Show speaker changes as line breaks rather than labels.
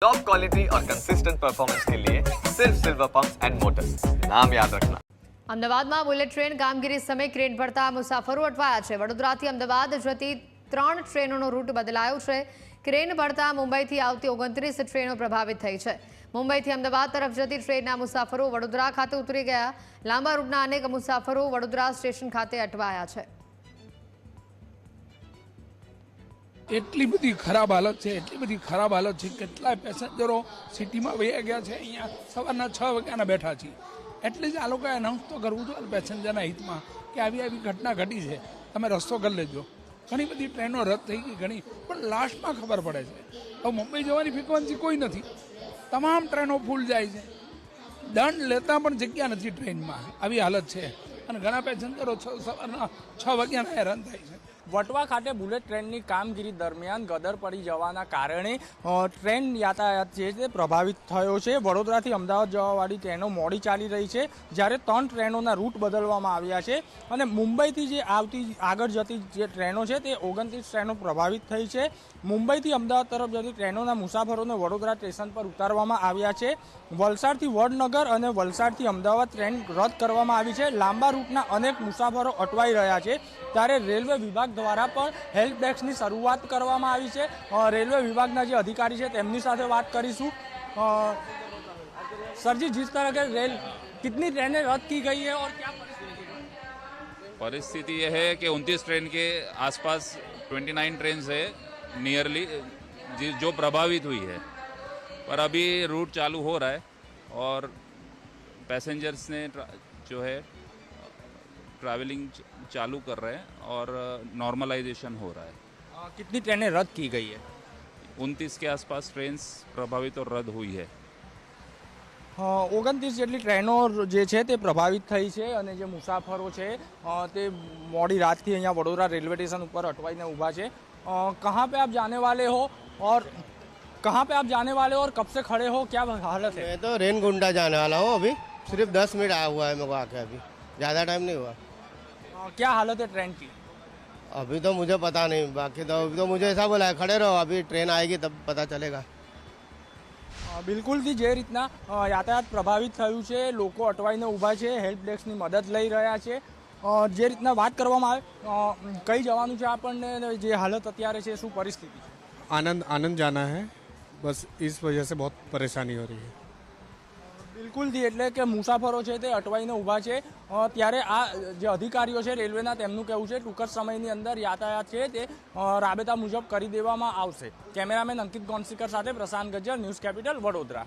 Top quality और consistent performance के लिए सिर्फ सिल्वर पंप्स एंड मोटर्स, नाम याद रखना।
અમદાવાદમાં બુલેટ ટ્રેન કામગીરી સમયે ક્રેન ભરતા મુસાફરો અટવાયા છે। વડોદરાથી અમદાવાદ જતી 3 ટ્રેનોનો રૂટ બદલાયો છે। ક્રેન ભરતા મુંબઈથી આવતી 29 ટ્રેનો પ્રભાવિત થઈ છે। મુંબઈથી અમદાવાદ તરફ જતી ટ્રેનના મુસાફરો વડોદરા ખાતે ઉતરી ગયા। લાંબા રૂટના અનેક મુસાફરો વડોદરા સ્ટેશન ખાતે અટવાયા છે।
એટલી બધી ખરાબ હાલત છે કેટલાય પેસેન્જરો સિટીમાં વહી ગયા છે। અહીંયા સવારના 6 વાગ્યાના બેઠા છીએ। એટલે જ આ લોકોએ અનાઉન્સ તો કરવું જોઈએ પેસેન્જરના હિતમાં કે આવી ઘટના ઘટી છે, તમે રસ્તો કરી લેજો। ઘણી બધી ટ્રેનો રદ થઈ ગઈ, ઘણી, પણ લાસ્ટમાં ખબર પડે છે હવે મુંબઈ જવાની ફ્રિકવન્સી કોઈ નથી, તમામ ટ્રેનો ફૂલ જાય છે, દંડ લેતા પણ જગ્યા નથી ટ્રેનમાં, આવી હાલત છે। અને ઘણા પેસેન્જરો સવારના 6 વાગ્યાના હેરાન થાય છે।
વટવા ખાતે બુલેટ ટ્રેનની કામગીરી દરમિયાન ગદર પડી જવાના કારણે ટ્રેન યાતાયાત જે છે પ્રભાવિત થયો છે। વડોદરાથી અમદાવાદ જવાવાળી ટ્રેનો મોડી ચાલી રહી છે, જ્યારે 3 ટ્રેનોના રૂટ બદલવામાં આવ્યા છે અને મુંબઈથી જે આગળ જતી જે ટ્રેનો છે તે 29 ટ્રેનો પ્રભાવિત થઈ છે। મુંબઈથી અમદાવાદ તરફ જતી ટ્રેનોના મુસાફરોને વડોદરા સ્ટેશન પર ઉતારવામાં આવ્યા છે। વલસાડથી વડનગર અને વલસાડથી અમદાવાદ ટ્રેન રદ કરવામાં આવી છે। લાંબા રૂટના અનેક મુસાફરો અટવાઈ રહ્યા છે, ત્યારે રેલવે વિભાગ દ્વારા પણ હેલ્પ ડેસ્કની શરૂઆત કરવામાં આવી છે। રેલવે વિભાગના જે અધિકારી છે તેમની સાથે વાત કરીશું। सर जी, जिस तरह के रेल कितनी ट्रेनें रद्द की गई है और क्या
परिस्थिति यह है कि 29 ट्रेन के आसपास 29 ट्रेन है नियरली जो प्रभावित हुई है, पर अभी रूट चालू हो रहा है और पैसेंजर्स ने जो है ट्रैवलिंग चालू कर रहे हैं और नॉर्मलाइजेशन हो रहा है।
कितनी ट्रेनें रद्द की गई है?
29 के आसपास ट्रेन प्रभावित और रद्द हुई है।
29 જેટલી ટ્રેનો જે છે તે પ્રભાવિત થઈ છે અને જે મુસાફરો છે તે મોડી રાતથી અહીંયા વડોદરા રેલવે સ્ટેશન ઉપર અટવાઈને ઊભા છે। कहाँ पे आप जाने वाले हो और कब से खड़े हो, क्या हालत है?
मैं तो रेनगुंडा जाने वाला हूँ, अभी सिर्फ 10 मिनट आया हुआ है मेरे को आके, अभी ज़्यादा टाइम नहीं हुआ।
क्या हालत है ट्रेन की?
अभी तो मुझे पता नहीं, बाकी तो अभी तो मुझे ऐसा बोला है खड़े रहो, अभी ट्रेन आएगी तब पता चलेगा।
બિલકુલથી જે રીતના યાતાયાત પ્રભાવિત થયું છે, લોકો અટવાઈને ઊભા છે, હેલ્પ ડેસ્કની મદદ લઈ રહ્યા છે। જે રીતના વાત કરવામાં આવે, કઈ જવાનું છે આપણને, જે હાલત અત્યારે છે, શું પરિસ્થિતિ છે?
आनंद जाना है, बस इस वजह से बहुत परेशानी हो रही है।
બિલકુલથી, એટલે કે મુસાફરો છે તે અટવાઈને ઊભા છે, ત્યારે આ જે અધિકારીઓ છે રેલવેના તેમનું કહેવું છે ટૂંક જ સમયની અંદર યાતાયાત છે તે રાબેતા મુજબ કરી દેવામાં આવશે। કેમેરામેન અંકિત ગોંડસીકર સાથે પ્રશાંત ગજ્જર, ન્યૂઝ કેપિટલ, વડોદરા।